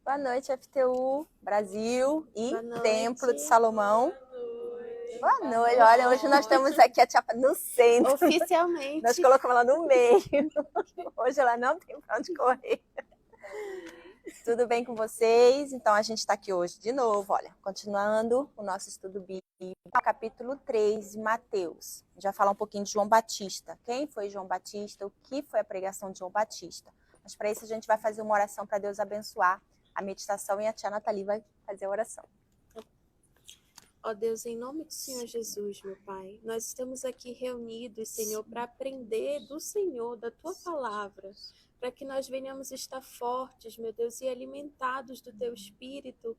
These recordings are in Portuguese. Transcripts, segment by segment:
Boa noite, FTU Brasil e Boa noite. Templo de Salomão. Boa noite. Olha, hoje nós estamos aqui a Tiapa no centro. Oficialmente. Nós colocamos ela no meio. Hoje ela não tem para onde correr. Tudo bem com vocês? Então a gente está aqui hoje de novo, olha, continuando o nosso estudo bíblico, capítulo 3 de Mateus. A gente vai falar um pouquinho de João Batista. Quem foi João Batista? O que foi a pregação de João Batista? Mas para isso a gente vai fazer uma oração para Deus abençoar a meditação e a tia Nathalie vai fazer a oração. Ó Deus, em nome do Senhor Jesus, meu Pai, nós estamos aqui reunidos, Senhor, para aprender do Senhor, da Tua palavra, para que nós venhamos estar fortes, meu Deus, e alimentados do Teu Espírito,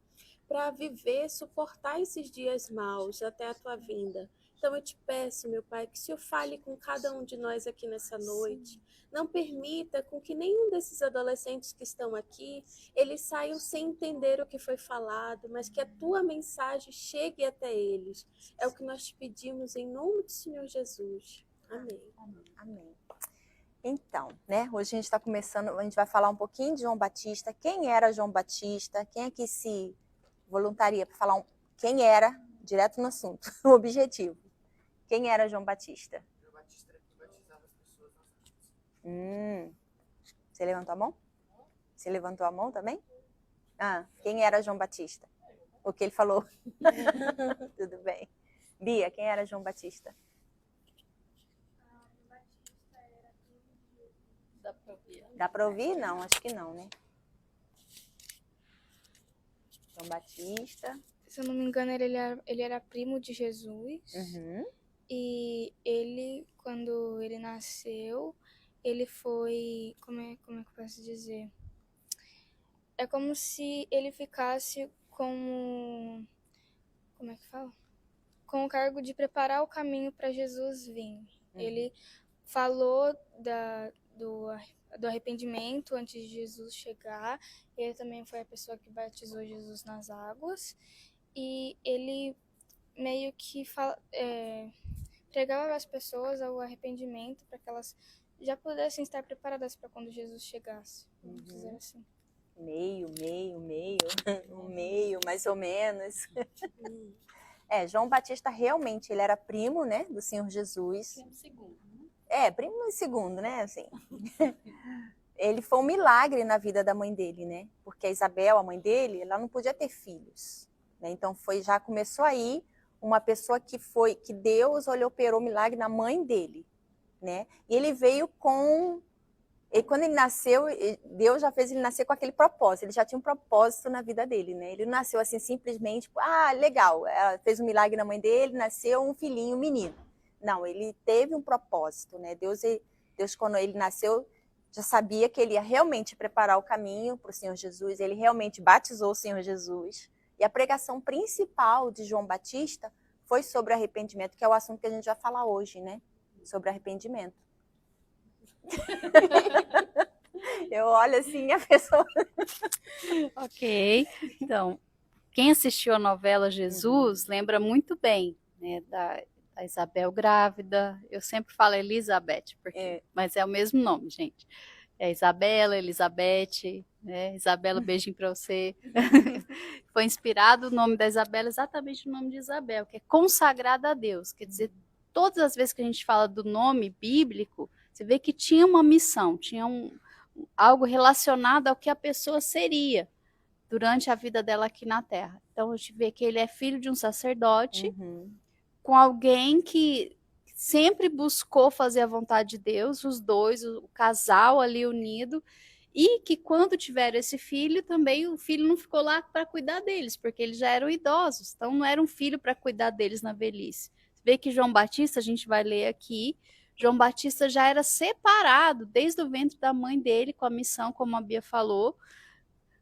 para viver, suportar esses dias maus até a Tua vinda. Então eu te peço, meu Pai, que o Senhor fale com cada um de nós aqui nessa noite. Não permita com que nenhum desses adolescentes que estão aqui, eles saiam sem entender o que foi falado, mas que a tua mensagem chegue até eles. É o que nós te pedimos em nome do Senhor Jesus. Amém. Amém. Então, né, hoje a gente está começando, a gente vai falar um pouquinho de João Batista. Quem era João Batista? Quem é que se voluntaria para falar quem era, direto no assunto, o objetivo. Quem era João Batista? João Batista era quem batizava as pessoas nas águas. Você levantou a mão? Você levantou a mão também? Quem era João Batista? O que ele falou? Tudo bem. Bia, quem era João Batista? Dá para ouvir? Não, acho que não, né? João Batista. Se eu não me engano, ele era primo de Jesus. Uhum. E ele, quando ele nasceu, ele foi... Como é que eu posso dizer? É como se ele ficasse como... Como é que fala? Com o cargo de preparar o caminho para Jesus vir. Uhum. Ele falou do arrependimento antes de Jesus chegar. Ele também foi a pessoa que batizou Jesus nas águas. E ele meio que pregava às pessoas ao arrependimento para que elas já pudessem estar preparadas para quando Jesus chegasse. Vamos dizer assim. Meio, mais ou menos. João Batista realmente, ele era primo, né, do Senhor Jesus. Primo segundo. Primo segundo, né, assim. Ele foi um milagre na vida da mãe dele, né, porque a Isabel, a mãe dele, ela não podia ter filhos, né, então já começou aí uma pessoa que Deus operou milagre na mãe dele, né, e ele veio e quando ele nasceu, Deus já fez ele nascer com aquele propósito, ele já tinha um propósito na vida dele, né? Ele não nasceu assim simplesmente, legal, ela fez um milagre na mãe dele, nasceu um filhinho, um menino. Não, ele teve um propósito, né? Deus, quando ele nasceu, já sabia que ele ia realmente preparar o caminho para o Senhor Jesus, ele realmente batizou o Senhor Jesus. E a pregação principal de João Batista foi sobre arrependimento, que é o assunto que a gente vai falar hoje, né? Sobre arrependimento. Eu olho assim, a pessoa... Ok, então, quem assistiu a novela Jesus lembra muito bem, né, da Isabel grávida. Eu sempre falo Elizabeth, mas é o mesmo nome, gente. É Isabela, Elizabeth, né? Isabela, beijinho para você. Foi inspirado o nome da Isabela exatamente no nome de Isabel, que é consagrada a Deus. Quer dizer, todas as vezes que a gente fala do nome bíblico, você vê que tinha uma missão, tinha algo relacionado ao que a pessoa seria durante a vida dela aqui na Terra. Então a gente vê que ele é filho de um sacerdote, com alguém que sempre buscou fazer a vontade de Deus, os dois, o casal ali unido, e que quando tiveram esse filho, também o filho não ficou lá para cuidar deles, porque eles já eram idosos, então não era um filho para cuidar deles na velhice. Você vê que João Batista, a gente vai ler aqui, João Batista já era separado desde o ventre da mãe dele com a missão, como a Bia falou,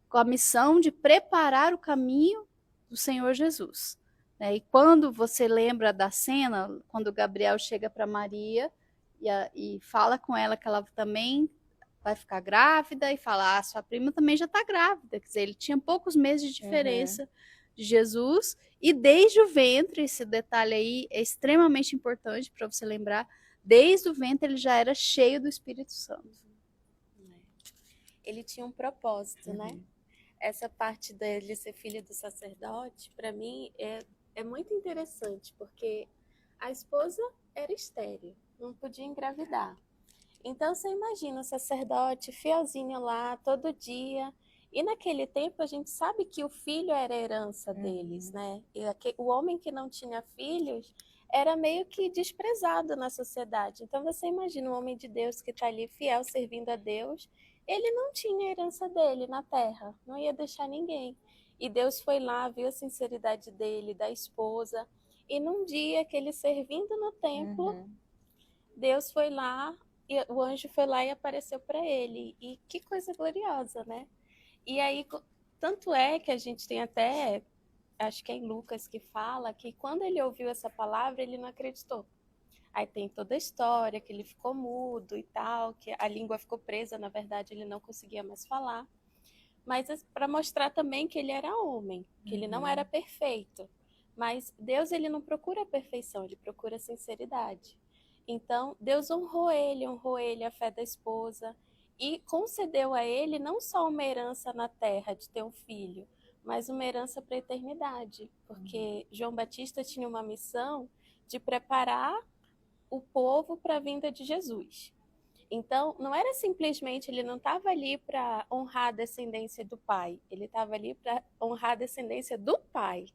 com a missão de preparar o caminho do Senhor Jesus. E quando você lembra da cena, quando Gabriel chega para Maria e fala com ela que ela também vai ficar grávida e fala, sua prima também já está grávida. Quer dizer, ele tinha poucos meses de diferença de Jesus e desde o ventre, esse detalhe aí é extremamente importante para você lembrar, desde o ventre ele já era cheio do Espírito Santo. Ele tinha um propósito, né? essa parte dele ser filho do sacerdote, para mim, é muito interessante, porque a esposa era estéril, não podia engravidar. Então, você imagina o sacerdote fielzinho lá, todo dia. E naquele tempo, a gente sabe que o filho era a herança deles, né? E o homem que não tinha filhos era meio que desprezado na sociedade. Então, você imagina um homem de Deus que está ali fiel, servindo a Deus. Ele não tinha a herança dele na terra, não ia deixar ninguém. E Deus foi lá, viu a sinceridade dele, da esposa. E num dia que ele servindo no templo, Deus foi lá, e o anjo foi lá e apareceu para ele. E que coisa gloriosa, né? E aí, tanto é que a gente tem até, acho que é em Lucas que fala, que quando ele ouviu essa palavra, ele não acreditou. Aí tem toda a história, que ele ficou mudo e tal, que a língua ficou presa, na verdade ele não conseguia mais falar. Mas para mostrar também que ele era homem, que ele não era perfeito. Mas Deus, ele não procura a perfeição, ele procura a sinceridade. Então, Deus honrou ele, a fé da esposa, e concedeu a ele não só uma herança na terra de ter um filho, mas uma herança para a eternidade, porque João Batista tinha uma missão de preparar o povo para a vinda de Jesus. Então, não era simplesmente, ele não estava ali para honrar a descendência do pai, ele estava ali para honrar a descendência do pai,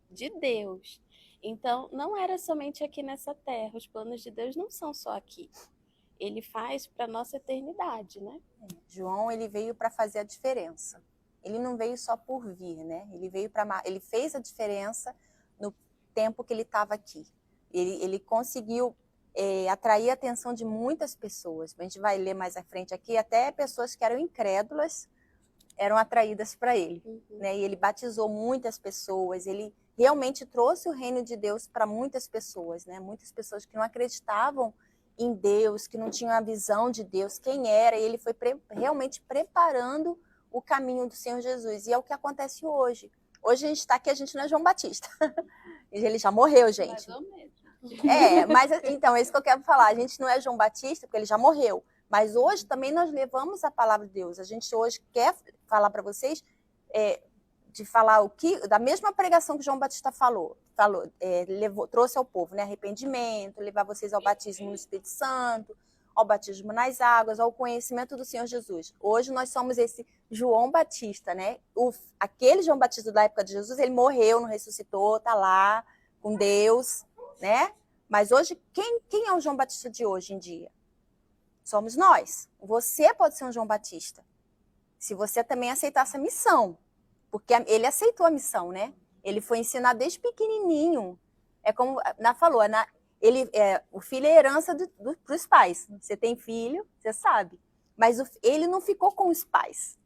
de Deus. Então, não era somente aqui nessa terra, os planos de Deus não são só aqui. Ele faz para a nossa eternidade, né? João, ele veio para fazer a diferença. Ele não veio só por vir, né? Ele fez a diferença no tempo que ele estava aqui. Ele conseguiu atrair a atenção de muitas pessoas. A gente vai ler mais à frente aqui, até pessoas que eram incrédulas eram atraídas para ele, né? E ele batizou muitas pessoas, ele realmente trouxe o reino de Deus para muitas pessoas, né? Muitas pessoas que não acreditavam em Deus, que não tinham a visão de Deus, quem era, e ele foi realmente preparando o caminho do Senhor Jesus. E é o que acontece hoje. Hoje a gente está aqui, a gente não é João Batista. Ele já morreu, gente. Mais ou menos. Mas então, é isso que eu quero falar. A gente não é João Batista, porque ele já morreu. Mas hoje também nós levamos a palavra de Deus. A gente hoje quer falar para vocês, de falar da mesma pregação que João Batista falou, trouxe ao povo, né? Arrependimento, levar vocês ao batismo no Espírito Santo, ao batismo nas águas, ao conhecimento do Senhor Jesus. Hoje nós somos esse João Batista, né? Aquele João Batista da época de Jesus, ele morreu, não ressuscitou, está lá com Deus, né? Mas hoje, quem é o João Batista de hoje em dia? Somos nós. Você pode ser um João Batista, se você também aceitar essa missão. Porque ele aceitou a missão, né? Ele foi ensinado desde pequenininho. É como a Ana falou, o filho é herança para os pais. Você tem filho, você sabe. Mas ele não ficou com os pais.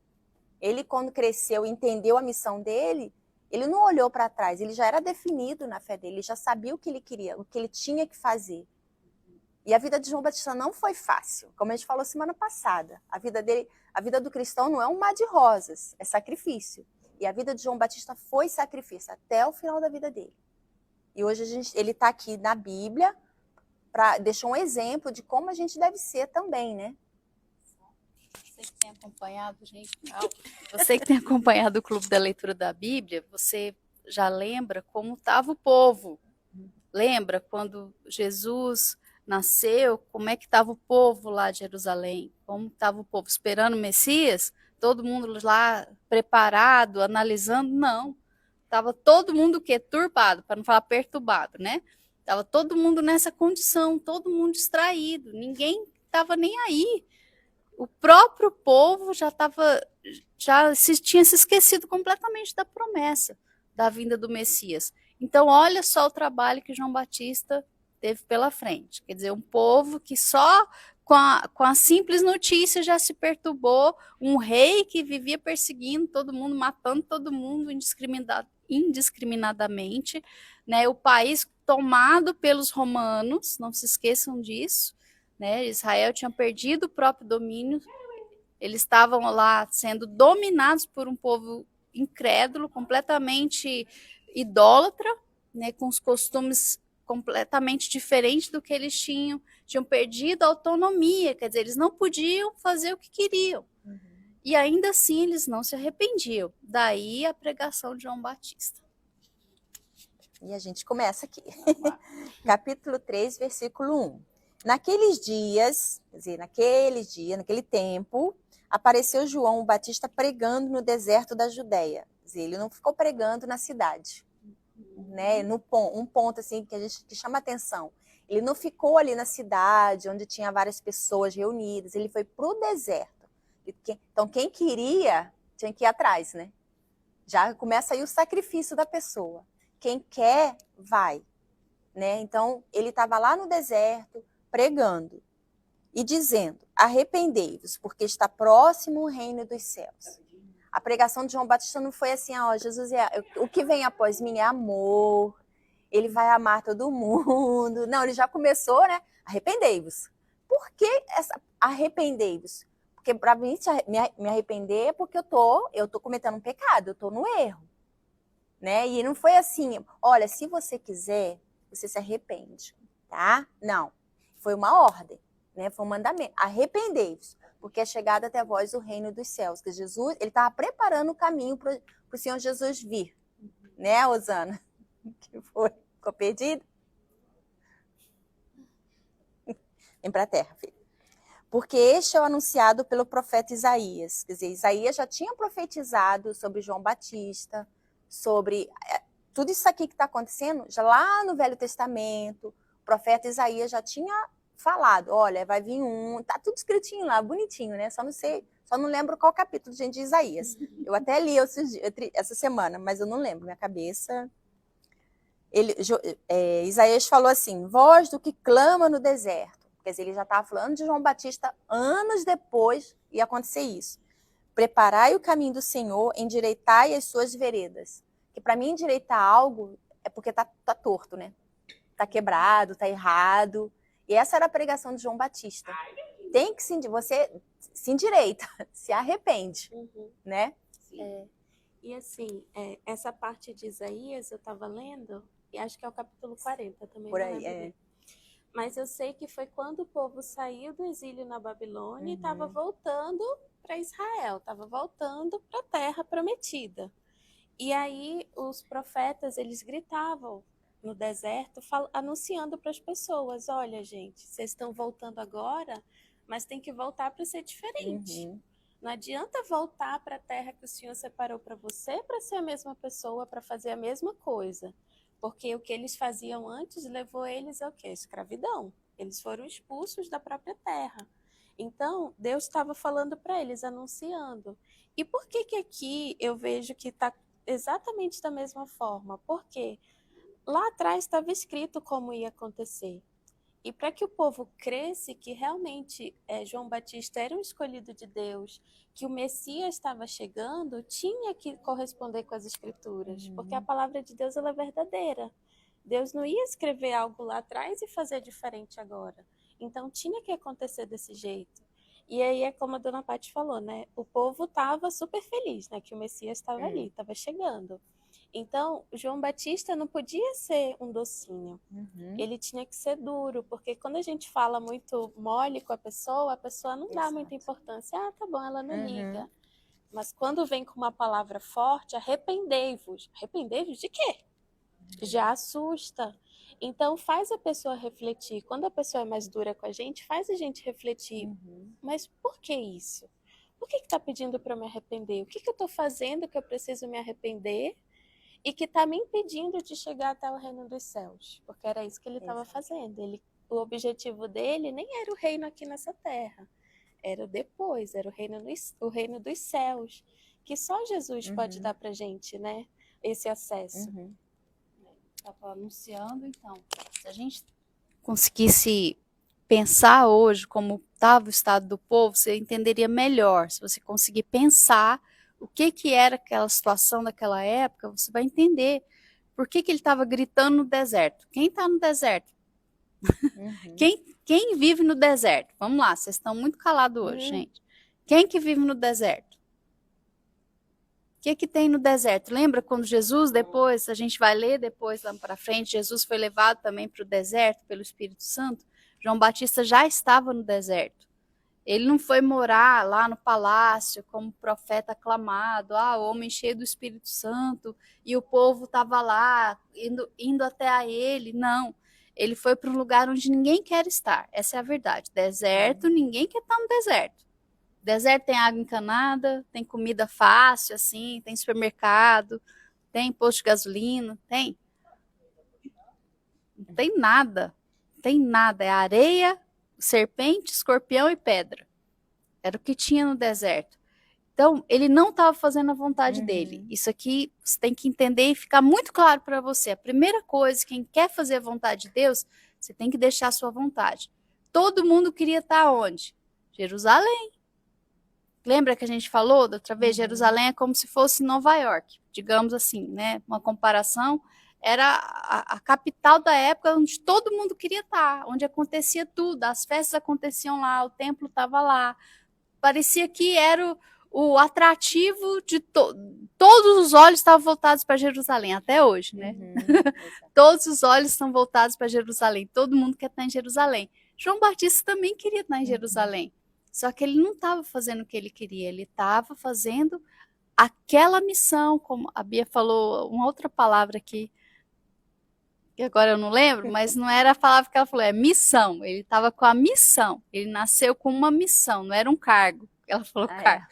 Ele, quando cresceu, entendeu a missão dele, ele não olhou para trás. Ele já era definido na fé dele, ele já sabia o que ele queria, o que ele tinha que fazer. E a vida de João Batista não foi fácil, como a gente falou semana passada. A vida do cristão não é um mar de rosas, é sacrifício. E a vida de João Batista foi sacrifício até o final da vida dele. E hoje ele está aqui na Bíblia para deixar um exemplo de como a gente deve ser também, né? Você que tem acompanhado, gente, você que tem acompanhado o Clube da Leitura da Bíblia, você já lembra como estava o povo? Lembra quando Jesus nasceu, como é que estava o povo lá de Jerusalém? Como estava o povo esperando o Messias? Todo mundo lá preparado, analisando? Não. Estava todo mundo o quê? Turbado, para não falar perturbado, né? Estava todo mundo nessa condição, todo mundo distraído, ninguém estava nem aí. O próprio povo tinha se esquecido completamente da promessa da vinda do Messias. Então, olha só o trabalho que João Batista teve pela frente. Quer dizer, um povo que só com a simples notícia já se perturbou, um rei que vivia perseguindo todo mundo, matando todo mundo indiscriminadamente, né? O país tomado pelos romanos, não se esqueçam disso, né? Israel tinha perdido o próprio domínio, eles estavam lá sendo dominados por um povo incrédulo, completamente idólatra, né? Com os costumes completamente diferentes do que eles tinham perdido a autonomia, quer dizer, eles não podiam fazer o que queriam. E ainda assim eles não se arrependiam. Daí a pregação de João Batista. E a gente começa aqui. Capítulo 3, versículo 1. Naqueles dias, quer dizer, naquele tempo, apareceu João Batista pregando no deserto da Judéia. Quer dizer, ele não ficou pregando na cidade. Né? Um ponto assim, que chama atenção. Ele não ficou ali na cidade, onde tinha várias pessoas reunidas. Ele foi para o deserto. Então, quem queria, tinha que ir atrás, né? Já começa aí o sacrifício da pessoa. Quem quer, vai. Né? Então, ele estava lá no deserto, pregando e dizendo: arrependei-vos, porque está próximo o reino dos céus. A pregação de João Batista não foi assim: ó, Jesus, o que vem após mim é amor, ele vai amar todo mundo. Não, ele já começou, né? Arrependei-vos. Por que arrependei-vos? Porque para mim me arrepender é porque eu tô cometendo um pecado, eu tô no erro. Né? E não foi assim: olha, se você quiser, você se arrepende, tá? Não, foi uma ordem, né? Foi um mandamento. Arrependei-vos, porque é chegado até vós o reino dos céus. Que Jesus, ele estava preparando o caminho para o Senhor Jesus vir, né, Osana? Que foi? Ficou perdido? Vem para a terra, filho. Porque este é o anunciado pelo profeta Isaías. Quer dizer, Isaías já tinha profetizado sobre João Batista, sobre tudo isso aqui que está acontecendo, já lá no Velho Testamento, o profeta Isaías já tinha falado: olha, vai vir tá tudo escritinho lá, bonitinho, né? Só não lembro qual capítulo, gente, de Isaías. Eu até li essa semana, mas eu não lembro, minha cabeça. Isaías falou assim: voz do que clama no deserto. Quer dizer, ele já estava falando de João Batista anos depois ia acontecer isso. Preparai o caminho do Senhor, endireitai as suas veredas. Que para mim endireitar algo é porque tá torto, né? Tá quebrado, tá errado. E essa era a pregação de João Batista. Tem que você se endireita, se arrepende, né? E assim, essa parte de Isaías eu estava lendo, e acho que é o capítulo 40 também. Por aí, Mas eu sei que foi quando o povo saiu do exílio na Babilônia e estava voltando para Israel, estava voltando para a terra prometida. E aí os profetas, eles gritavam no deserto, anunciando para as pessoas: olha, gente, vocês estão voltando agora, mas tem que voltar para ser diferente. Não adianta voltar para a terra que o Senhor separou para você para ser a mesma pessoa, para fazer a mesma coisa. Porque o que eles faziam antes levou eles ao quê? Escravidão. Eles foram expulsos da própria terra. Então, Deus estava falando para eles, anunciando. E por que aqui eu vejo que está exatamente da mesma forma? Porque lá atrás estava escrito como ia acontecer. E para que o povo cresce que realmente João Batista era um escolhido de Deus, que o Messias estava chegando, tinha que corresponder com as Escrituras, porque a palavra de Deus ela é verdadeira. Deus não ia escrever algo lá atrás e fazer diferente agora. Então tinha que acontecer desse jeito. E aí é como a dona Paty falou, né? O povo estava super feliz, né? Que o Messias estava ali, estava chegando. Então, João Batista não podia ser um docinho. Ele tinha que ser duro, porque quando a gente fala muito mole com a pessoa não dá muita importância. Ah, tá bom, ela não liga. Mas quando vem com uma palavra forte, arrependei-vos. Arrependei-vos de quê? Já assusta. Então, faz a pessoa refletir. Quando a pessoa é mais dura com a gente, faz a gente refletir. Mas por que isso? Por que está pedindo para eu me arrepender? O que eu estou fazendo que eu preciso me arrepender? E que está me impedindo de chegar até o reino dos céus, porque era isso que ele estava fazendo. O objetivo dele nem era o reino aqui nessa terra, era depois, era o reino dos céus, que só Jesus pode dar para gente, né? Esse acesso. Estava anunciando, então, se a gente conseguisse pensar hoje como estava o estado do povo, você entenderia melhor. Se você conseguir pensar o que era aquela situação daquela época, você vai entender por que ele estava gritando no deserto. Quem está no deserto? Quem vive no deserto? Vamos lá, vocês estão muito calados hoje, gente. Quem que vive no deserto? O que tem no deserto? Lembra quando Jesus, depois, a gente vai ler depois lá para frente, Jesus foi levado também para o deserto pelo Espírito Santo? João Batista já estava no deserto. Ele não foi morar lá no palácio como profeta aclamado, homem cheio do Espírito Santo, e o povo estava lá, indo até a ele. Não, ele foi para um lugar onde ninguém quer estar. Essa é a verdade. Deserto, ninguém quer estar no deserto. Deserto tem água encanada, tem comida fácil, assim, tem supermercado, tem posto de gasolina, tem. Não tem nada. Não tem nada. É areia, serpente, escorpião e pedra. Era o que tinha no deserto. Então, ele não estava fazendo a vontade dele. Isso aqui você tem que entender e ficar muito claro para você. A primeira coisa, quem quer fazer a vontade de Deus, você tem que deixar a sua vontade. Todo mundo queria estar onde? Jerusalém. Lembra que a gente falou da outra vez? Jerusalém é como se fosse Nova York, digamos assim, né? Uma comparação. Era a capital da época onde todo mundo queria estar, onde acontecia tudo, as festas aconteciam lá, o templo estava lá. Parecia que era o atrativo de todos os olhos estavam voltados para Jerusalém, até hoje, né? Todos os olhos estão voltados para Jerusalém, todo mundo quer estar em Jerusalém. João Batista também queria estar em Jerusalém, só que ele não estava fazendo o que ele queria, ele estava fazendo aquela missão, como a Bia falou, uma outra palavra aqui, que agora eu não lembro, mas não era a palavra que ela falou, é missão. Ele estava com a missão. Ele nasceu com uma missão, não era um cargo. Ela falou cargo.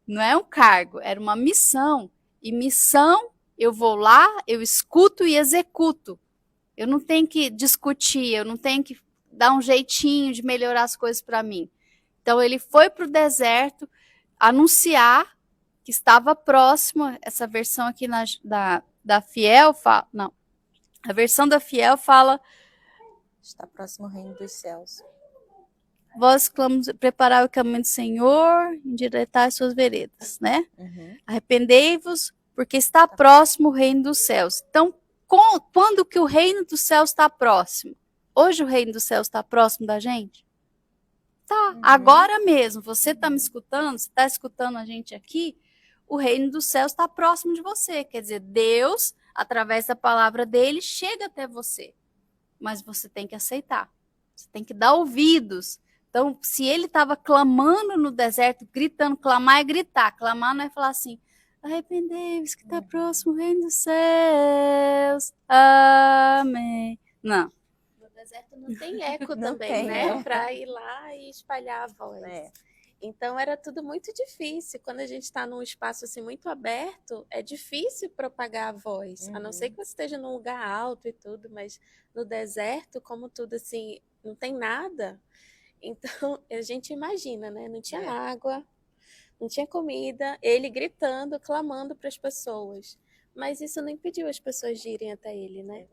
Não é um cargo, era uma missão. E missão, eu vou lá, eu escuto e executo. Eu não tenho que discutir, eu não tenho que dar um jeitinho de melhorar as coisas para mim. Então ele foi para o deserto anunciar que estava próximo. Essa versão aqui da Fiel fala, não. A versão da Fiel fala: está próximo ao reino dos céus. Vós clamamos, preparai o caminho do Senhor, endireitai as suas veredas, né? Arrependei-vos, porque está próximo o reino dos céus. Então, quando que o reino dos céus está próximo? Hoje o reino dos céus está próximo da gente? Tá, agora mesmo. Você está me escutando? Você está escutando a gente aqui? O reino dos céus está próximo de você. Quer dizer, Deus, através da palavra dele, chega até você. Mas você tem que aceitar. Você tem que dar ouvidos. Então, se ele estava clamando no deserto, gritando, clamar é gritar. Clamar não é falar assim, arrependei-vos que está próximo o reino dos céus. Amém. Não. No deserto não tem eco Não também, tem, né? Para ir lá e espalhar a voz. É. Então era tudo muito difícil. Quando a gente está num espaço assim muito aberto, é difícil propagar a voz. A não ser que você esteja num lugar alto e tudo, mas no deserto, como tudo assim, não tem nada. Então a gente imagina, né? Não tinha água, não tinha comida, ele gritando, clamando para as pessoas. Mas isso não impediu as pessoas de irem até ele, né?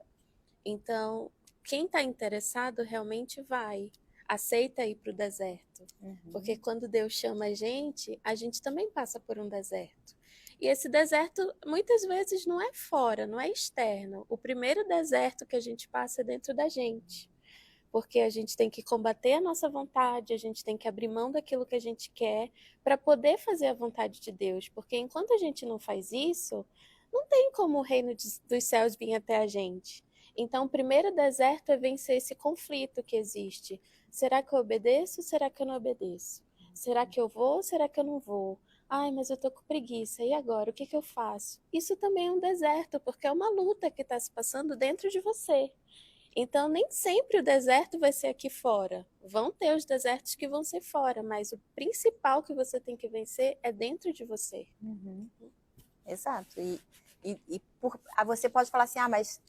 Então, quem está interessado realmente vai. Aceita ir para o deserto. Porque quando Deus chama a gente também passa por um deserto. E esse deserto, muitas vezes, não é fora, não é externo. O primeiro deserto que a gente passa é dentro da gente. Porque a gente tem que combater a nossa vontade, a gente tem que abrir mão daquilo que a gente quer para poder fazer a vontade de Deus. Porque enquanto a gente não faz isso, não tem como o reino dos céus vir até a gente. Então, o primeiro deserto é vencer esse conflito que existe. Será que eu obedeço? Será que eu não obedeço? Será que eu vou? Será que eu não vou? Ai, mas eu tô com preguiça. E agora? O que eu faço? Isso também é um deserto, porque é uma luta que está se passando dentro de você. Então, nem sempre o deserto vai ser aqui fora. Vão ter os desertos que vão ser fora, mas o principal que você tem que vencer é dentro de você. Exato. Você pode falar assim, mas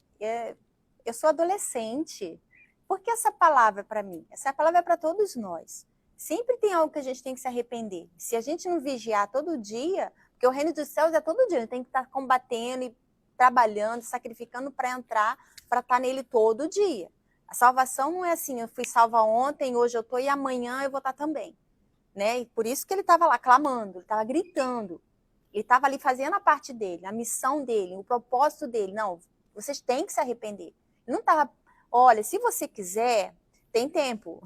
eu sou adolescente. Por que essa palavra é para mim? Essa palavra é para todos nós. Sempre tem algo que a gente tem que se arrepender. Se a gente não vigiar todo dia, porque o reino dos céus é todo dia, a gente tem que estar combatendo e trabalhando, sacrificando para entrar, para estar nele todo dia. A salvação não é assim, eu fui salva ontem, hoje eu estou e amanhã eu vou estar também. Né? E por isso que ele estava lá clamando, ele estava gritando. Ele estava ali fazendo a parte dele, a missão dele, o propósito dele. Não, vocês têm que se arrepender. Ele não estava... Olha, se você quiser, tem tempo.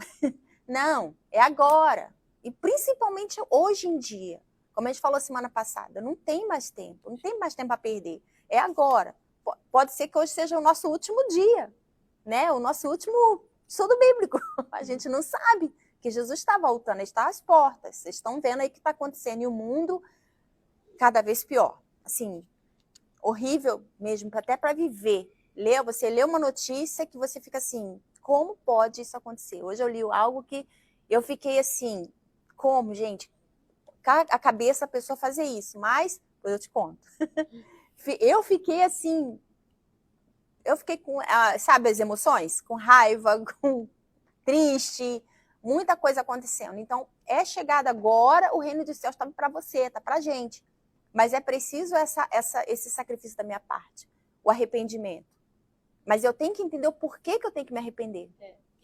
Não, é agora. E principalmente hoje em dia. Como a gente falou semana passada, não tem mais tempo. Não tem mais tempo a perder. É agora. Pode ser que hoje seja o nosso último dia. Né? O nosso último estudo bíblico. A gente não sabe. Porque Jesus está voltando, ele está às portas. Vocês estão vendo aí o que está acontecendo. E o mundo cada vez pior. Assim, horrível mesmo, até para viver. Você lê uma notícia que você fica assim, como pode isso acontecer? Hoje eu li algo que eu fiquei assim, como, gente? A cabeça a pessoa fazer isso, mas depois eu te conto. Eu fiquei assim, eu fiquei com, sabe as emoções? Com raiva, com triste, muita coisa acontecendo. Então, é chegado agora, o reino dos céus está para você, está para a gente. Mas é preciso esse sacrifício da minha parte, o arrependimento. Mas eu tenho que entender o porquê que eu tenho que me arrepender.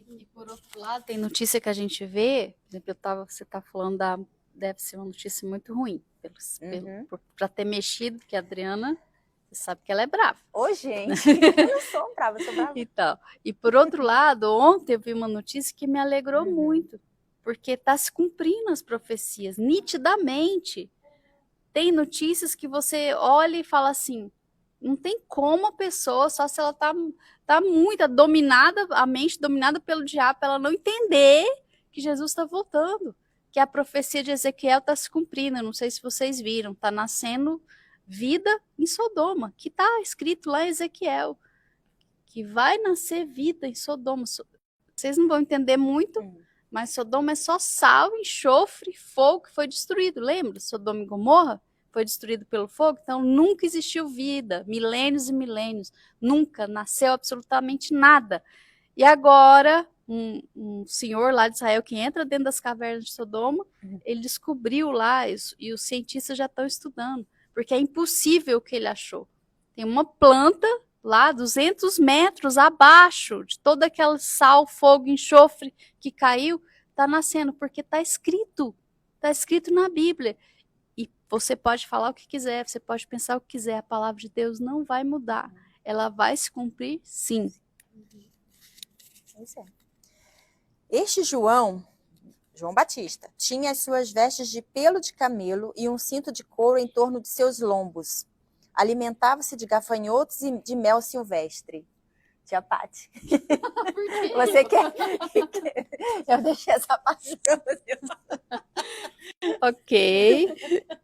E por outro lado, tem notícia que a gente vê, por exemplo, você está falando deve ser uma notícia muito ruim, para ter mexido, que a Adriana, você sabe que ela é brava. Ô, gente, eu não sou brava, eu sou brava. Então, e por outro lado, ontem eu vi uma notícia que me alegrou muito, porque está se cumprindo as profecias, nitidamente. Tem notícias que você olha e fala assim, não tem como a pessoa, só se ela tá muito dominada, a mente dominada pelo diabo, ela não entender que Jesus está voltando, que a profecia de Ezequiel está se cumprindo. Eu não sei se vocês viram, está nascendo vida em Sodoma, que está escrito lá em Ezequiel, que vai nascer vida em Sodoma. Vocês não vão entender muito, mas Sodoma é só sal, enxofre, fogo que foi destruído. Lembra? Sodoma e Gomorra foi destruído pelo fogo, então nunca existiu vida, milênios e milênios, nunca nasceu absolutamente nada. E agora, um senhor lá de Israel que entra dentro das cavernas de Sodoma, ele descobriu lá, e os cientistas já estão estudando, porque é impossível o que ele achou. Tem uma planta lá 200 metros abaixo de todo aquele sal, fogo, enxofre que caiu, está nascendo, porque está escrito na Bíblia. E você pode falar o que quiser, você pode pensar o que quiser, a palavra de Deus não vai mudar, ela vai se cumprir, sim. Este João Batista, tinha as suas vestes de pelo de camelo e um cinto de couro em torno de seus lombos. Alimentava-se de gafanhotos e de mel silvestre. Tia Pati. Você quer? Eu deixei essa parte para você. Ok.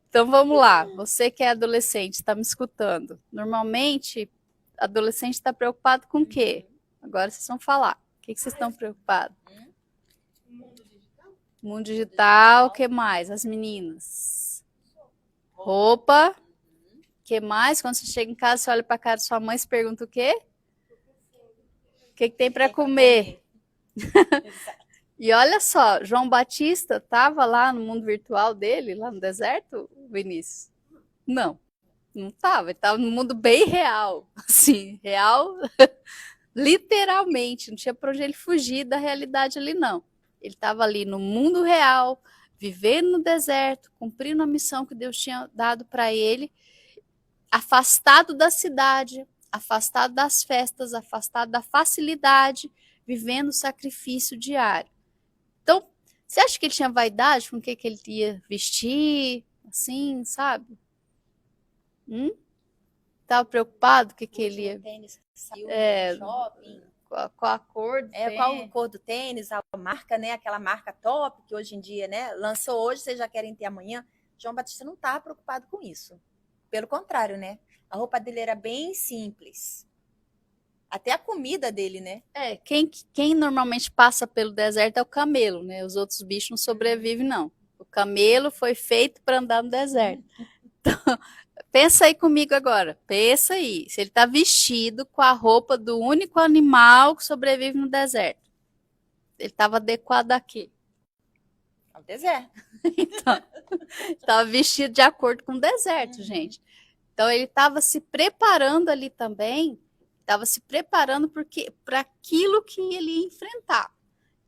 Então vamos lá. Você que é adolescente, está me escutando. Normalmente, adolescente está preocupado com o quê? Agora vocês vão falar. O que vocês estão preocupados? Mundo digital, o que mais? As meninas. Roupa. O que mais? Quando você chega em casa, você olha para a cara de sua mãe e se pergunta o quê? O que tem para comer? E olha só, João Batista estava lá no mundo virtual dele, lá no deserto, Vinícius? Não estava. Ele estava no mundo bem real. Assim, real, literalmente. Não tinha para onde ele fugir da realidade ali, não. Ele estava ali no mundo real, vivendo no deserto, cumprindo a missão que Deus tinha dado para ele, afastado da cidade, afastado das festas, afastado da facilidade, vivendo o sacrifício diário. Então, você acha que ele tinha vaidade com o que ele ia vestir, assim, sabe? Estava preocupado com o que ele ia... Tênis que saiu no shopping. Qual a cor do tênis? Qual a cor do tênis, a marca, né? Aquela marca top que hoje em dia, né? Lançou hoje, vocês já querem ter amanhã. João Batista não estava preocupado com isso. Pelo contrário, né? A roupa dele era bem simples. Até a comida dele, né? Quem normalmente passa pelo deserto é o camelo, né? Os outros bichos não sobrevivem, não. O camelo foi feito para andar no deserto. Então, pensa aí comigo agora. Pensa aí. Se ele está vestido com a roupa do único animal que sobrevive no deserto, ele estava adequado a quê? Ao deserto. Então, estava vestido de acordo com o deserto, gente. Então, ele estava se preparando ali também, estava se preparando para aquilo que ele ia enfrentar.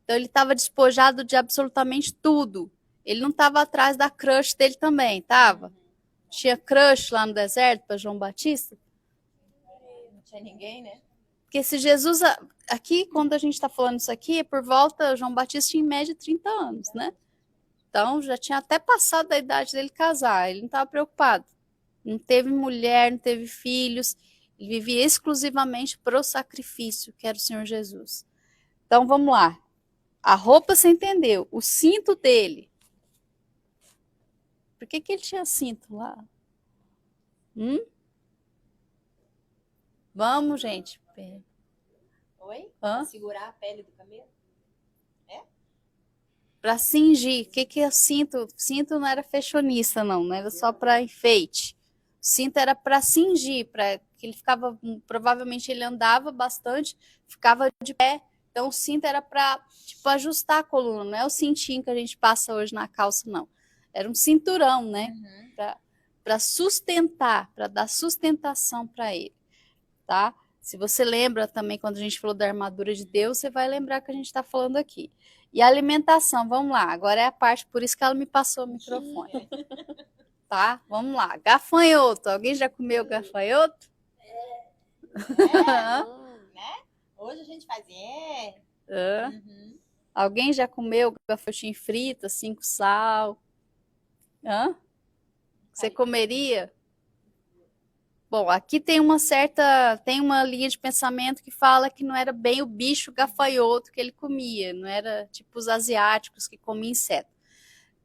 Então, ele estava despojado de absolutamente tudo. Ele não estava atrás da crush dele também, estava? Tinha crush lá no deserto para João Batista? Não tinha ninguém, né? Porque se Jesus... Aqui, quando a gente está falando isso aqui, é por volta... João Batista tinha em média 30 anos, né? Então, já tinha até passado da idade dele casar. Ele não estava preocupado. Não teve mulher, não teve filhos. Ele vivia exclusivamente para o sacrifício, que era o Senhor Jesus. Então, vamos lá. A roupa você entendeu. O cinto dele. Por que ele tinha cinto lá? Vamos, gente. Oi? Hã? Segurar a pele do camelo? Para cingir. O que é cinto? Cinto não era fashionista, não era só para enfeite. O cinto era para cingir, para que ele ficava, provavelmente ele andava bastante, ficava de pé. Então o cinto era para tipo ajustar a coluna, não é o cintinho que a gente passa hoje na calça, não. Era um cinturão, né? Para sustentar, para dar sustentação para ele, tá? Se você lembra também quando a gente falou da armadura de Deus, você vai lembrar que a gente está falando aqui. E a alimentação, vamos lá. Agora é a parte, por isso que ela me passou o microfone. Tá? Vamos lá. Gafanhoto. Alguém já comeu gafanhoto? Né? Hoje a gente faz. Alguém já comeu gafanhotinho frito, assim, com sal? Você comeria? Bom, aqui tem uma linha de pensamento que fala que não era bem o bicho gafanhoto que ele comia, não era tipo os asiáticos que comiam inseto.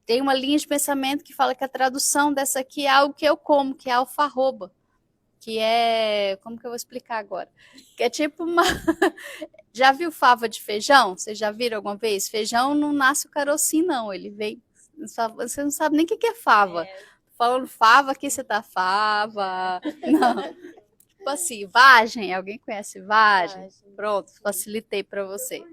Tem uma linha de pensamento que fala que a tradução dessa aqui é algo que eu como, que é alfarroba, que é, como que eu vou explicar agora? Que é tipo uma, já viu fava de feijão? Vocês já viram alguma vez? Feijão não nasce o carocinho, não, ele vem, você não sabe nem o que é fava. Falando fava, aqui você tá fava. Não. Tipo assim, vagem. Alguém conhece vagem? Pronto, facilitei para você.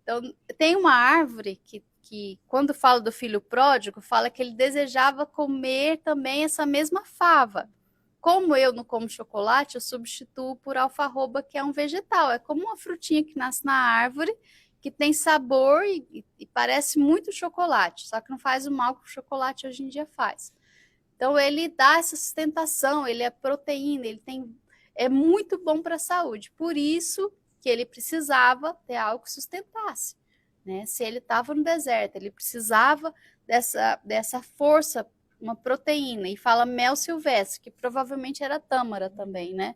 Então, tem uma árvore que, quando fala do filho pródigo, fala que ele desejava comer também essa mesma fava. Como eu não como chocolate, eu substituo por alfarroba, que é um vegetal. É como uma frutinha que nasce na árvore, que tem sabor e parece muito chocolate, só que não faz o mal que o chocolate hoje em dia faz. Então, ele dá essa sustentação, ele é proteína, é muito bom para a saúde. Por isso que ele precisava ter algo que sustentasse. Né? Se ele estava no deserto, ele precisava dessa força, uma proteína. E fala mel silvestre, que provavelmente era tâmara também, né?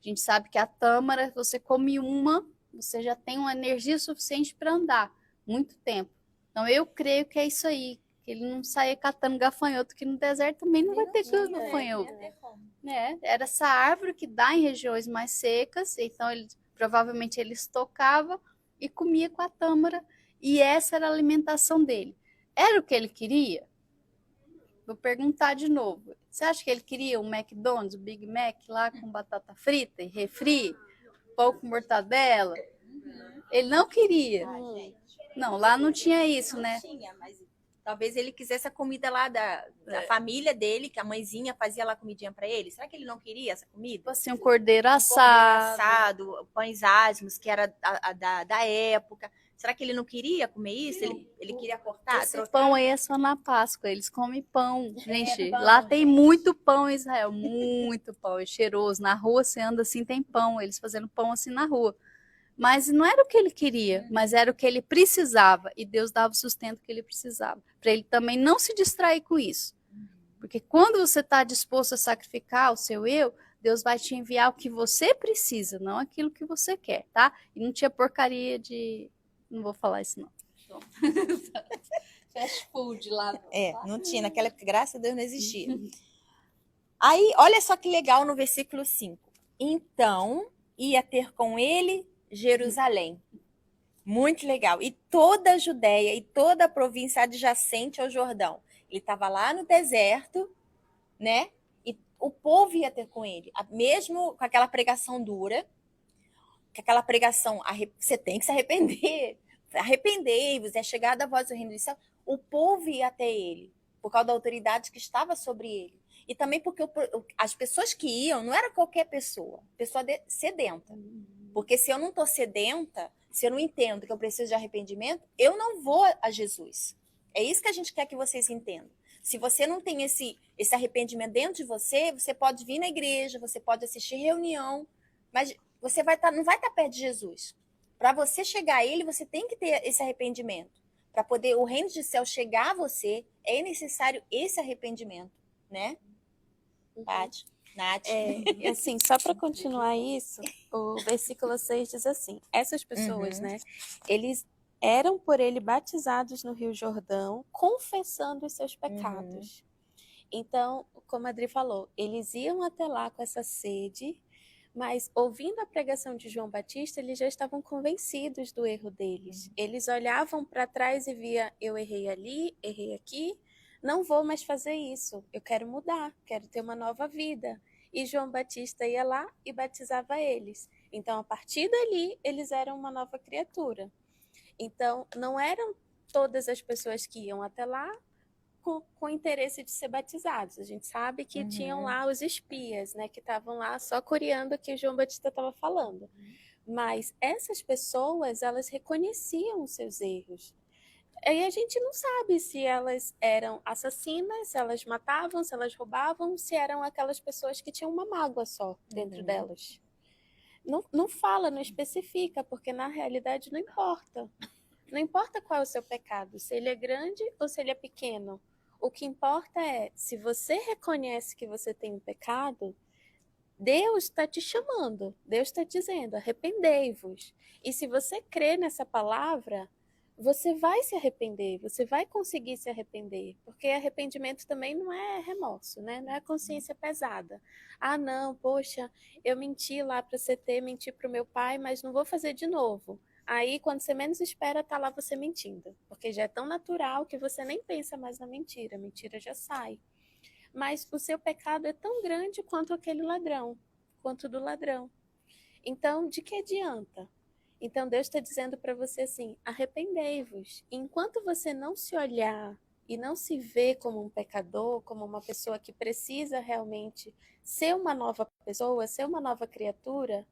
A gente sabe que a tâmara, você come uma, você já tem uma energia suficiente para andar muito tempo. Então, eu creio que é isso aí. Ele não saía catando gafanhoto, que no deserto também não vai ter gafanhoto. Era essa árvore que dá em regiões mais secas, então provavelmente ele estocava e comia com a tâmara, e essa era a alimentação dele. Era o que ele queria? Vou perguntar de novo. Você acha que ele queria um McDonald's, um Big Mac lá com batata frita e refri, pão com mortadela? Ele não queria. Não, lá não tinha isso, né? Não tinha, mas talvez ele quisesse a comida lá da família dele, que a mãezinha fazia lá comidinha para ele. Será que ele não queria essa comida? Tipo assim, um cordeiro assado, pães asmos, que era da época. Será que ele não queria comer isso? Ele queria cortar? Esse pão aí é só na Páscoa, eles comem pão. Gente, lá tem muito pão em Israel, muito pão, é cheiroso. Na rua você anda assim, tem pão, eles fazendo pão assim na rua. Mas não era o que ele queria, mas era o que ele precisava. E Deus dava o sustento que ele precisava. Para ele também não se distrair com isso. Porque quando você está disposto a sacrificar o seu eu, Deus vai te enviar o que você precisa, não aquilo que você quer, tá? E não tinha porcaria de... Não vou falar isso, não. Fast food lá. Não tinha. Naquela época, graças a Deus, não existia. Aí, olha só que legal no versículo 5. Então, ia ter com ele Jerusalém. Muito legal. E toda a Judéia e toda a província adjacente ao Jordão. Ele estava lá no deserto, né? E o povo ia ter com ele. Mesmo com aquela pregação dura, com aquela pregação, você tem que se arrepender. Arrependei-vos, é chegada a voz do reino do céu. O povo ia até ele, por causa da autoridade que estava sobre ele. E também porque as pessoas que iam não era qualquer pessoa sedenta. Porque se eu não estou sedenta, se eu não entendo que eu preciso de arrependimento, eu não vou a Jesus. É isso que a gente quer que vocês entendam. Se você não tem esse arrependimento dentro de você, você pode vir na igreja, você pode assistir reunião, mas você não vai estar perto de Jesus. Para você chegar a ele, você tem que ter esse arrependimento. Para poder o reino de céu chegar a você, é necessário esse arrependimento, né? Paty, Nath. E assim, só para continuar isso, o versículo 6 diz assim: essas pessoas, né, eles eram por ele batizados no Rio Jordão, confessando os seus pecados. Então, como a Adri falou, eles iam até lá com essa sede, mas ouvindo a pregação de João Batista, eles já estavam convencidos do erro deles. Eles olhavam para trás e via, eu errei ali, errei aqui, não vou mais fazer isso, eu quero mudar, quero ter uma nova vida. E João Batista ia lá e batizava eles. Então, a partir dali, eles eram uma nova criatura. Então, não eram todas as pessoas que iam até lá com interesse de ser batizados. A gente sabe que tinham lá os espias, né, que estavam lá só coreando o que o João Batista estava falando. Mas essas pessoas, elas reconheciam os seus erros. E a gente não sabe se elas eram assassinas, se elas matavam, se elas roubavam, se eram aquelas pessoas que tinham uma mágoa só dentro delas. Não fala, não especifica, porque na realidade não importa. Não importa qual é o seu pecado, se ele é grande ou se ele é pequeno. O que importa é, se você reconhece que você tem um pecado, Deus está te chamando, Deus está dizendo, arrependei-vos. E se você crê nessa palavra, você vai se arrepender, você vai conseguir se arrepender, porque arrependimento também não é remorso, né? Não é consciência pesada. Ah, não, poxa, eu menti lá para CT, menti para o meu pai, mas não vou fazer de novo. Aí, quando você menos espera, tá lá você mentindo, porque já é tão natural que você nem pensa mais na mentira, a mentira já sai. Mas o seu pecado é tão grande quanto aquele ladrão, quanto do ladrão. Então, de que adianta? Então, Deus está dizendo para você assim, arrependei-vos. Enquanto você não se olhar e não se ver como um pecador, como uma pessoa que precisa realmente ser uma nova pessoa, ser uma nova criatura,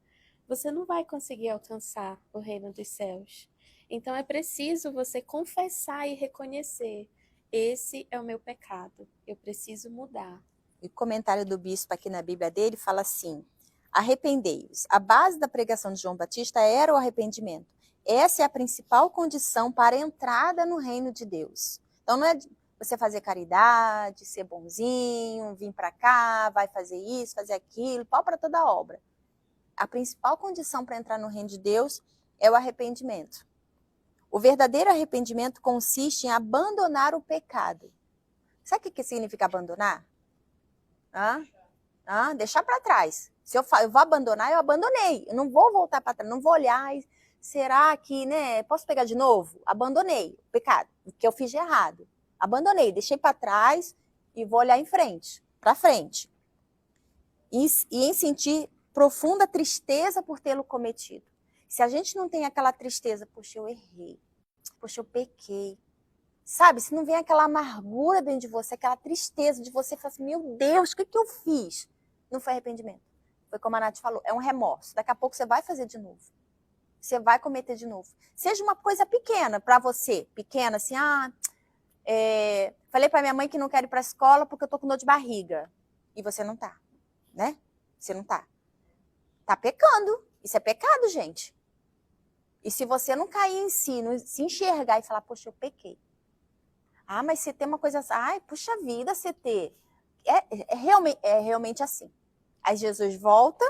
você não vai conseguir alcançar o reino dos céus. Então, é preciso você confessar e reconhecer, esse é o meu pecado, eu preciso mudar. E o comentário do bispo aqui na Bíblia dele fala assim, arrependei-vos. A base da pregação de João Batista era o arrependimento. Essa é a principal condição para a entrada no reino de Deus. Então não é você fazer caridade, ser bonzinho, vir para cá, vai fazer isso, fazer aquilo, pau para toda obra. A principal condição para entrar no reino de Deus é o arrependimento. O verdadeiro arrependimento consiste em abandonar o pecado. Sabe o que significa abandonar? Deixar para trás. Se eu vou abandonar, eu abandonei. Eu não vou voltar para trás, não vou olhar. Será que, posso pegar de novo? Abandonei o pecado, o que eu fiz de errado. Abandonei, deixei para trás e vou olhar em frente, para frente. E em sentir profunda tristeza por tê-lo cometido. Se a gente não tem aquela tristeza, poxa, eu errei, poxa, eu pequei. Sabe, se não vem aquela amargura dentro de você, aquela tristeza de você falar assim, meu Deus, o que eu fiz? Não foi arrependimento. Foi como a Nath falou, é um remorso. Daqui a pouco você vai fazer de novo. Você vai cometer de novo. Seja uma coisa pequena para você, pequena assim, falei para minha mãe que não quero ir para a escola porque eu tô com dor de barriga. E você não tá, né? Você não tá. Tá pecando. Isso é pecado, gente. E se você não cair em si, não se enxergar e falar, poxa, eu pequei. Mas você tem uma coisa assim, puxa vida, CT. É realmente assim. Aí Jesus volta,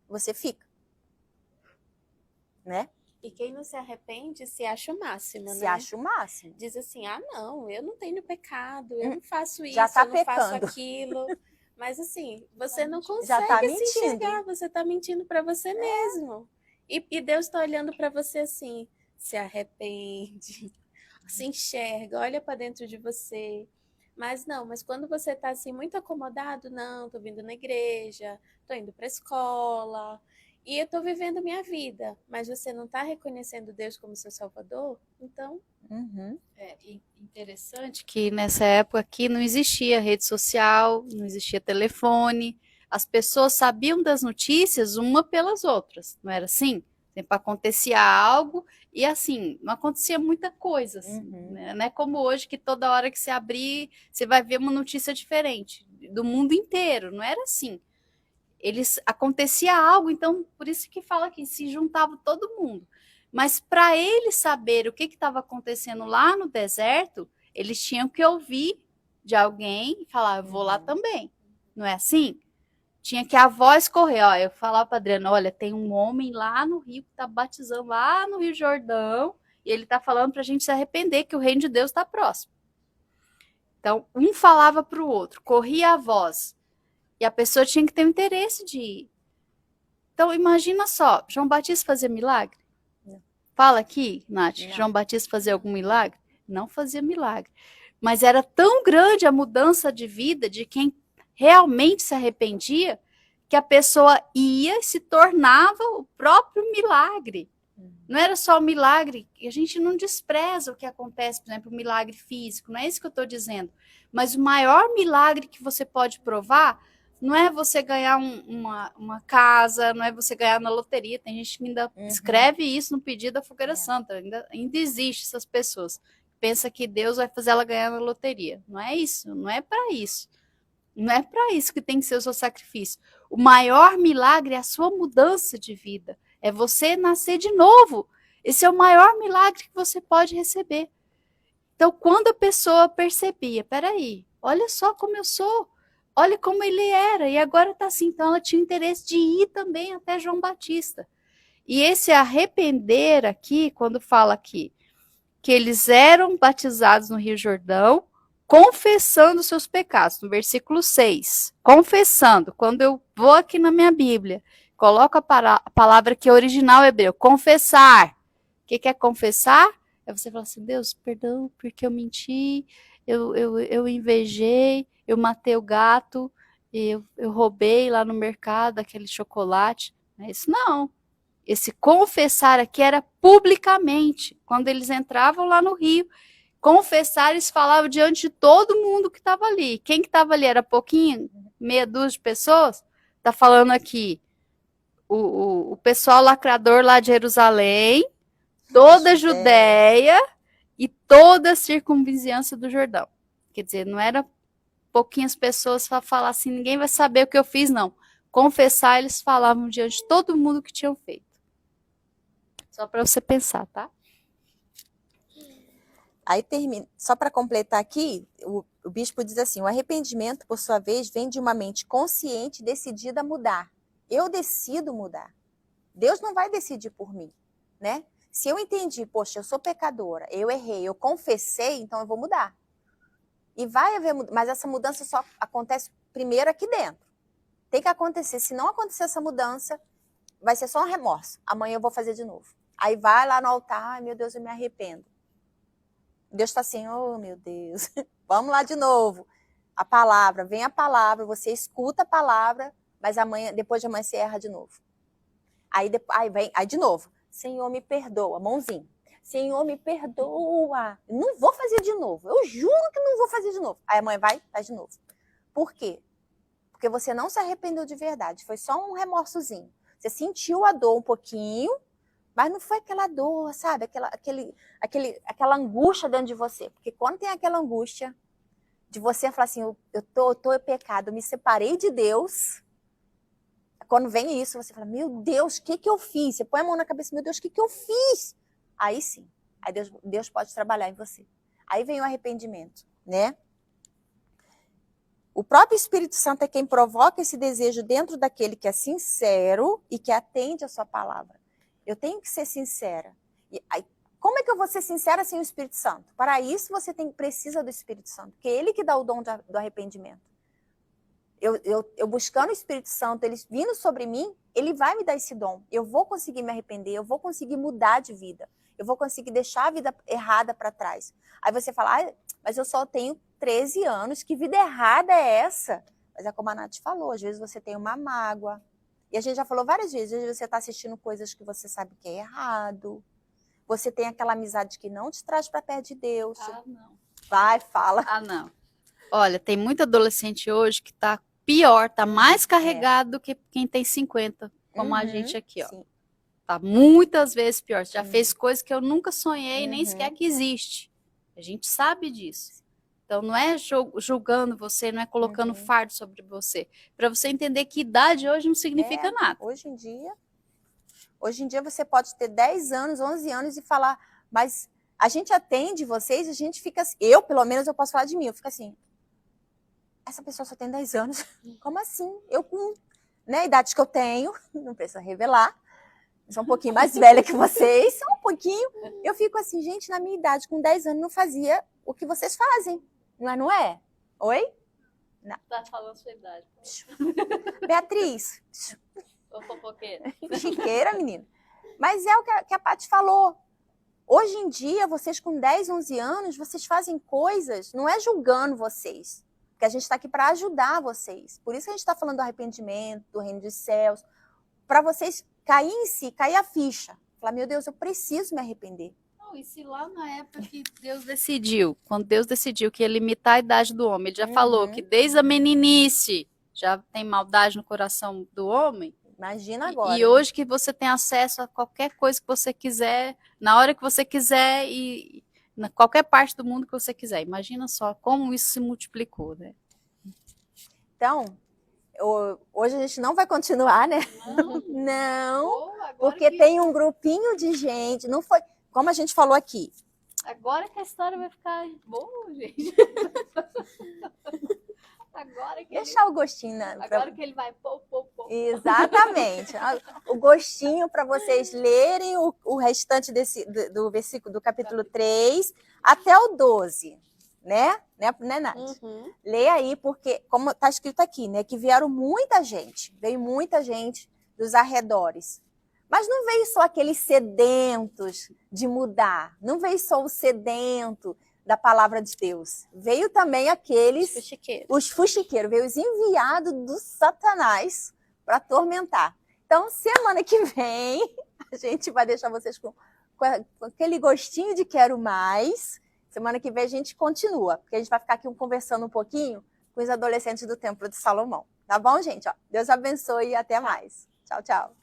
você fica. Né? E quem não se arrepende se acha o máximo, né? Se acha o máximo. Diz assim, não, eu não tenho pecado, eu não faço isso, já tá eu não pecando. faço aquilo. Mas assim, você não consegue já tá se enxergar, você tá mentindo para você mesmo. E Deus tá olhando para você assim, se arrepende, se enxerga, olha para dentro de você. Mas quando você tá assim muito acomodado, não, tô vindo na igreja, tô indo para a escola, e eu tô vivendo a minha vida, mas você não tá reconhecendo Deus como seu Salvador, então... É interessante que nessa época aqui não existia rede social, não existia telefone, as pessoas sabiam das notícias uma pelas outras, não era assim? Sempre acontecia algo e assim, não acontecia muita coisa, assim, né? Não é como hoje que toda hora que você abrir, você vai ver uma notícia diferente, do mundo inteiro, não era assim. Acontecia algo, então por isso que fala que se juntava todo mundo. Mas para eles saber o que estava acontecendo lá no deserto, eles tinham que ouvir de alguém e falar, eu vou lá também. Não é assim? Tinha que a voz correr. Eu falava para a Adriana, olha, tem um homem lá no Rio que está batizando lá no Rio Jordão E ele está falando para a gente se arrepender, que o reino de Deus está próximo. Então, um falava para o outro, corria a voz. E a pessoa tinha que ter o interesse de ir. Então, imagina só, João Batista fazia milagre? Não. Fala aqui, Nath, Não. João Batista fazia algum milagre? Não fazia milagre. Mas era tão grande a mudança de vida de quem realmente se arrependia, que a pessoa ia e se tornava o próprio milagre. Não era só o milagre, e a gente não despreza o que acontece, por exemplo, o milagre físico, não é isso que eu estou dizendo. Mas o maior milagre que você pode provar não é você ganhar uma casa, não é você ganhar na loteria. Tem gente que ainda escreve isso no pedido da Fogueira Santa, ainda existe essas pessoas. Pensa que Deus vai fazer ela ganhar na loteria. Não é isso, não é para isso. Não é para isso que tem que ser o seu sacrifício. O maior milagre é a sua mudança de vida. É você nascer de novo. Esse é o maior milagre que você pode receber. Então, quando a pessoa percebia, peraí, olha só como eu sou, olha como ele era, e agora está assim. Então, ela tinha interesse de ir também até João Batista. E esse arrepender aqui, quando fala aqui, que eles eram batizados no Rio Jordão, confessando seus pecados, no versículo 6. Confessando. Quando eu vou aqui na minha Bíblia, coloco a palavra que é original hebreu, confessar. O que é confessar? É você falar assim, Deus, perdão, porque eu menti, eu invejei, eu matei o gato, eu roubei lá no mercado aquele chocolate. Não é isso não. Esse confessar aqui era publicamente. Quando eles entravam lá no rio, confessar, eles falavam diante de todo mundo que estava ali. Quem que estava ali? Era pouquinho? Meia dúzia de pessoas? Está falando aqui o pessoal lacrador lá de Jerusalém, toda a Judéia e toda a circunvizinhança do Jordão. Quer dizer, não era pouquinhas pessoas para falar assim, ninguém vai saber o que eu fiz, não. Confessar, eles falavam diante de todo mundo que tinham feito. Só para você pensar, tá? Aí termina, só para completar aqui, o bispo diz assim, o arrependimento, por sua vez, vem de uma mente consciente e decidida a mudar. Eu decido mudar. Deus não vai decidir por mim, né? Se eu entendi, poxa, eu sou pecadora, eu errei, eu confessei, então eu vou mudar. E vai haver, mas essa mudança só acontece primeiro aqui dentro. Tem que acontecer. Se não acontecer essa mudança, vai ser só um remorso. Amanhã eu vou fazer de novo. Aí vai lá no altar, ai meu Deus, eu me arrependo. Deus está assim, oh meu Deus, vamos lá de novo. A palavra, vem a palavra, você escuta a palavra, mas amanhã, depois de amanhã você erra de novo. Aí de novo, Senhor me perdoa, mãozinha. Senhor me perdoa, não vou fazer de novo, eu juro que não vou fazer de novo. Aí amanhã faz de novo. Por quê? Porque você não se arrependeu de verdade, foi só um remorsozinho. Você sentiu a dor um pouquinho, mas não foi aquela dor, sabe? Aquela angústia dentro de você. Porque quando tem aquela angústia de você falar assim, eu tô em pecado, eu me separei de Deus. Quando vem isso, você fala, meu Deus, o que eu fiz? Você põe a mão na cabeça, meu Deus, o que eu fiz? Aí sim, aí Deus pode trabalhar em você. Aí vem o arrependimento, né? O próprio Espírito Santo é quem provoca esse desejo dentro daquele que é sincero e que atende a sua palavra. Eu tenho que ser sincera. E aí, como é que eu vou ser sincera sem o Espírito Santo? Para isso você precisa do Espírito Santo, porque é ele que dá o dom do arrependimento. Eu buscando o Espírito Santo, ele vindo sobre mim, ele vai me dar esse dom. Eu vou conseguir me arrepender, eu vou conseguir mudar de vida. Eu vou conseguir deixar a vida errada para trás. Aí você fala, mas eu só tenho 13 anos, que vida errada é essa? Mas é como a Nath falou, às vezes você tem uma mágoa. E a gente já falou várias vezes, às vezes você está assistindo coisas que você sabe que é errado. Você tem aquela amizade que não te traz para perto de Deus. Ah, não. Vai, fala. Ah, não. Olha, tem muito adolescente hoje que tá pior, tá mais carregado do que quem tem 50, como a gente aqui, ó. Sim. Tá muitas vezes pior. Já fez coisas que eu nunca sonhei, nem sequer que existe. A gente sabe disso. Então, não é julgando você, não é colocando fardo sobre você. Para você entender que idade hoje não significa nada. Hoje em dia você pode ter 10 anos, 11 anos e falar, mas a gente atende vocês, a gente fica assim, eu, pelo menos, eu posso falar de mim, eu fico assim, essa pessoa só tem 10 anos, como assim? Eu com a idade que eu tenho, não precisa revelar, sou um pouquinho mais velha que vocês, só um pouquinho. Eu fico assim, gente, na minha idade, com 10 anos, não fazia o que vocês fazem. Não é? Oi? Tá falando sua idade. Beatriz, Ô, fofoqueira. chiqueira, menina. Mas é o que a Paty falou. Hoje em dia, vocês com 10, 11 anos, vocês fazem coisas, não é julgando vocês, porque a gente está aqui para ajudar vocês. Por isso que a gente está falando do arrependimento, do reino dos céus, para vocês cair em si, cair a ficha. Falar, meu Deus, eu preciso me arrepender. Não, e se lá na época que Deus decidiu, quando Deus decidiu que ia limitar a idade do homem, ele já falou que desde a meninice já tem maldade no coração do homem. Imagina agora. E hoje que você tem acesso a qualquer coisa que você quiser, na hora que você quiser e na qualquer parte do mundo que você quiser. Imagina só como isso se multiplicou, né? Então, hoje a gente não vai continuar, né? Não, porque tem um grupinho de gente, não foi, como a gente falou aqui. Agora que a história vai ficar boa, gente. Deixar o gostinho, né? Agora que ele vai pô. Exatamente. O gostinho para vocês lerem o restante do versículo do capítulo 3 até o 12, né? Né, Nath? Lê aí, porque, como está escrito aqui, né? Que veio muita gente dos arredores. Mas não veio só aqueles sedentos de mudar, não veio só o sedento da palavra de Deus. Veio também os fuxiqueiros, veio os enviados do Satanás para atormentar. Então, semana que vem, a gente vai deixar vocês com aquele gostinho de quero mais. Semana que vem a gente continua, porque a gente vai ficar aqui conversando um pouquinho com os adolescentes do Templo de Salomão. Tá bom, gente? Ó, Deus abençoe e até mais. Tchau, tchau.